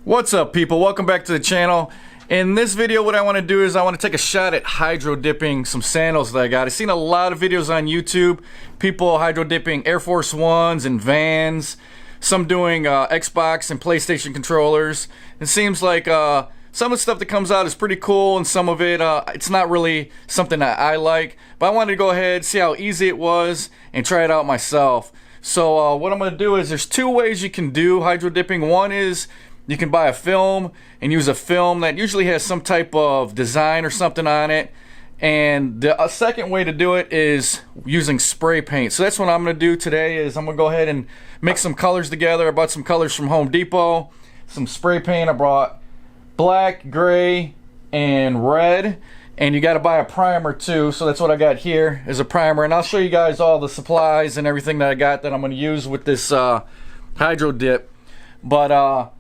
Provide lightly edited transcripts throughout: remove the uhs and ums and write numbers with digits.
What's up, people? Welcome back to the channel. In this video, what I want to do is I want to take a shot at hydro dipping some sandals that I got. I've seen a lot of videos on YouTube, people hydro dipping Air Force Ones and Vans, some doing Xbox and PlayStation controllers. It seems like some of the stuff that comes out is pretty cool, and some of it, it's not really something that I like. But I wanted to go ahead, see how easy it was, and try it out myself. So what I'm going to do is there's two ways you can do hydro dipping. One is you can buy a film and use a film that usually has some type of design or something on it. And the second way to do it is using spray paint. So that's what I'm going to do today. Is I'm going to go ahead and mix some colors together. I bought some colors from Home Depot, some spray paint. I brought black, gray, and red. And you got to buy a primer too. So that's what I got here is a primer. And I'll show you guys all the supplies and everything that I got that I'm going to use with this hydro dip. But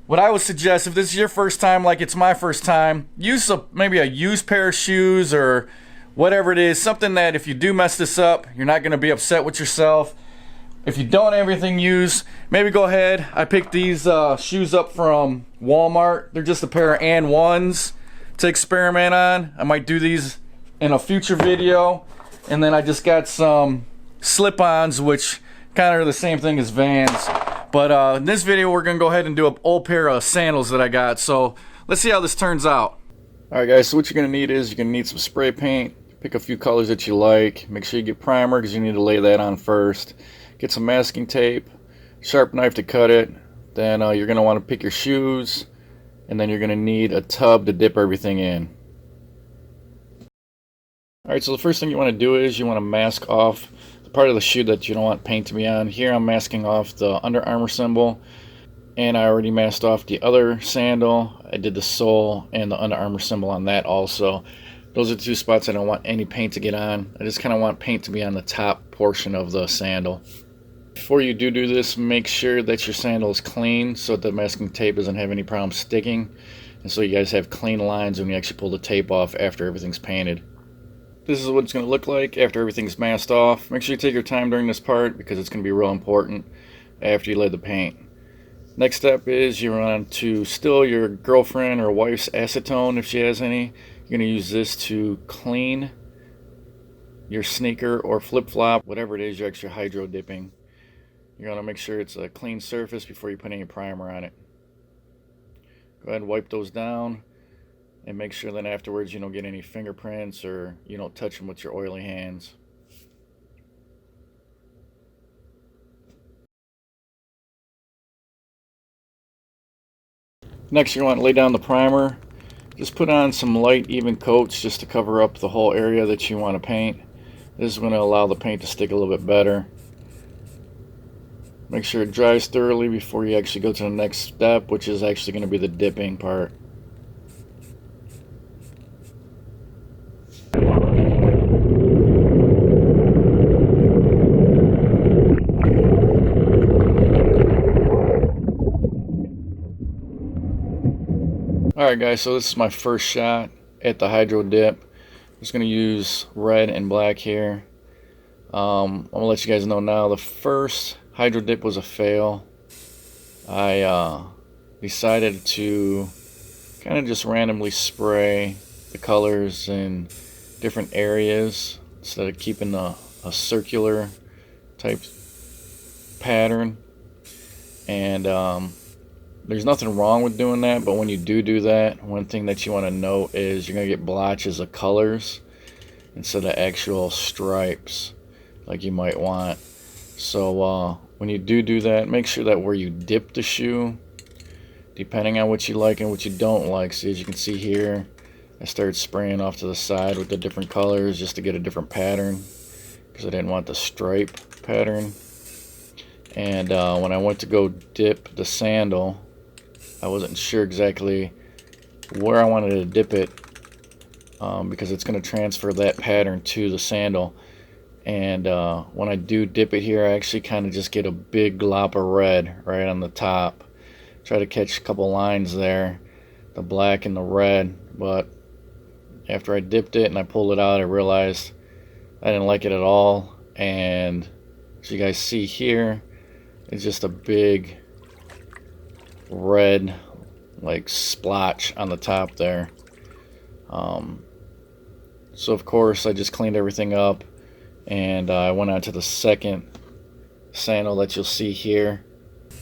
what I would suggest, if this is your first time, like it's my first time, use maybe a used pair of shoes or whatever it is, something that if you do mess this up, you're not going to be upset with yourself. If you don't have everything used, maybe go ahead. I picked these shoes up from Walmart. They're just a pair of &1s to experiment on. I might do these in a future video. And then I just got some slip-ons, which kind of are the same thing as Vans. But in this video, we're going to go ahead and do an old pair of sandals that I got. So let's see how this turns out. Alright guys, so what you're going to need is you're going to need some spray paint. Pick a few colors that you like. Make sure you get primer because you need to lay that on first. Get some masking tape, sharp knife to cut it. Then you're going to want to pick your shoes. And then you're going to need a tub to dip everything in. Alright, so the first thing you want to do is you want to mask off part of the shoe that you don't want paint to be on. Here I'm masking off the Under Armour symbol, and I already masked off the other sandal. I did the sole and the Under Armour symbol on that also. Those are the two spots I don't want any paint to get on. I just kind of want paint to be on the top portion of the sandal. Before you do this, make sure that your sandal is clean so that the masking tape doesn't have any problem sticking, and so you guys have clean lines when you actually pull the tape off after everything's painted. This is what it's going to look like after everything's masked off. Make sure you take your time during this part because it's going to be real important after you lay the paint. Next step is you want to still your girlfriend or wife's acetone if she has any. You're going to use this to clean your sneaker or flip-flop, whatever it is you're actually hydro dipping. You're going to make sure it's a clean surface before you put any primer on it. Go ahead and wipe those down. And make sure that afterwards you don't get any fingerprints or you don't touch them with your oily hands. Next, you want to lay down the primer. Just put on some light, even coats just to cover up the whole area that you want to paint. This is going to allow the paint to stick a little bit better. Make sure it dries thoroughly before you actually go to the next step, which is actually going to be the dipping part. Alright guys, so this is my first shot at the hydro dip. I'm just going to use red and black here. I'm going to let you guys know now the first hydro dip was a fail. I decided to kind of just randomly spray the colors in different areas instead of keeping a circular type pattern. And there's nothing wrong with doing that, but when you do that, one thing that you want to note is you're going to get blotches of colors instead of actual stripes like you might want. So when you do that, make sure that where you dip the shoe, depending on what you like and what you don't like. See, as you can see here, I started spraying off to the side with the different colors just to get a different pattern because I didn't want the stripe pattern. And when I went to go dip the sandal, I wasn't sure exactly where I wanted to dip it because it's going to transfer that pattern to the sandal. And when I do dip it here, I actually kind of just get a big glop of red right on the top. Try to catch a couple lines there, the black and the red. But after I dipped it and I pulled it out, I realized I didn't like it at all. And As you guys see here, it's just a big red like splotch on the top there. So of course I just cleaned everything up, and I went on to the second sandal that you'll see here.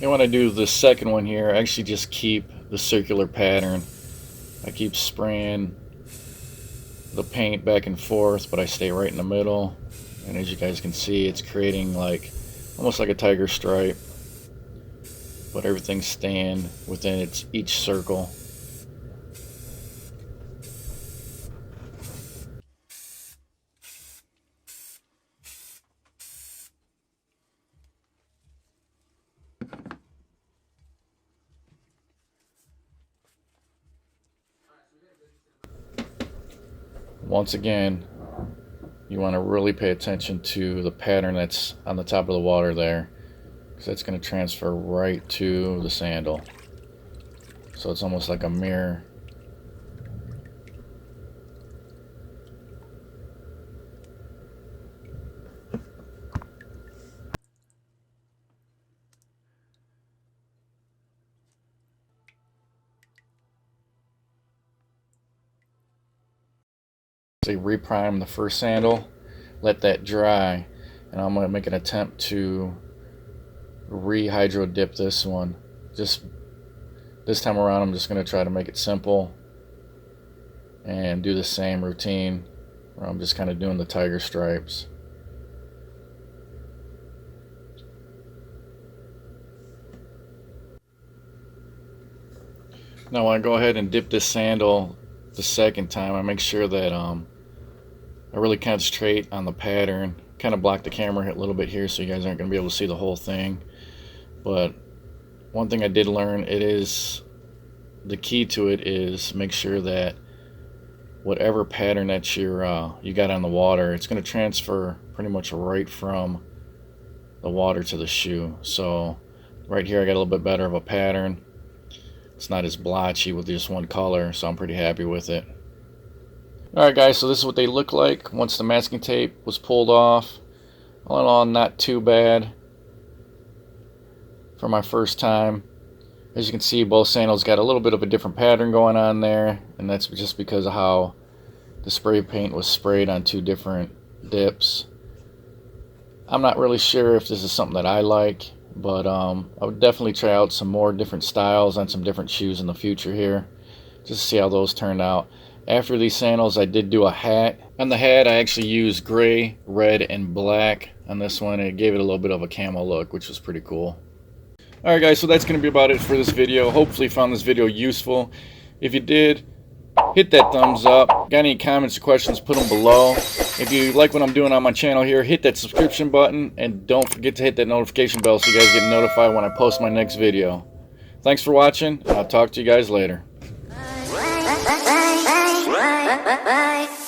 And when I do the second one here, I actually just keep the circular pattern. I keep spraying the paint back and forth, but I stay right in the middle. And as you guys can see, it's creating like almost like a tiger stripe, but everything's staying within each circle. Once again, you want to really pay attention to the pattern that's on the top of the water there, because that's going to transfer right to the sandal. So it's almost like a mirror. So you reprime the first sandal, let that dry, and I'm going to make an attempt to re-hydro dip this one. Just this time around, I'm just going to try to make it simple and do the same routine where I'm just kind of doing the tiger stripes. Now when I go ahead and dip this sandal the second time, I make sure that I really concentrate on the pattern. Kind of block the camera a little bit here so you guys aren't going to be able to see the whole thing. But one thing I did learn, the key to it is make sure that whatever pattern that you got on the water, it's going to transfer pretty much right from the water to the shoe. So right here I got a little bit better of a pattern. It's not as blotchy with just one color, so I'm pretty happy with it. Alright guys, so this is what they look like once the masking tape was pulled off. All in all, not too bad for my first time. As you can see, both sandals got a little bit of a different pattern going on there, and that's just because of how the spray paint was sprayed on two different dips. I'm not really sure if this is something that I like, but I would definitely try out some more different styles on some different shoes in the future here, just to see how those turned out. After these sandals, I did do a hat. On the hat, I actually used gray, red, and black on this one. It gave it a little bit of a camo look, which was pretty cool. Alright guys, so that's going to be about it for this video. Hopefully you found this video useful. If you did, hit that thumbs up. Got any comments or questions, put them below. If you like what I'm doing on my channel here, hit that subscription button, and don't forget to hit that notification bell so you guys get notified when I post my next video. Thanks for watching, and I'll talk to you guys later. Bye.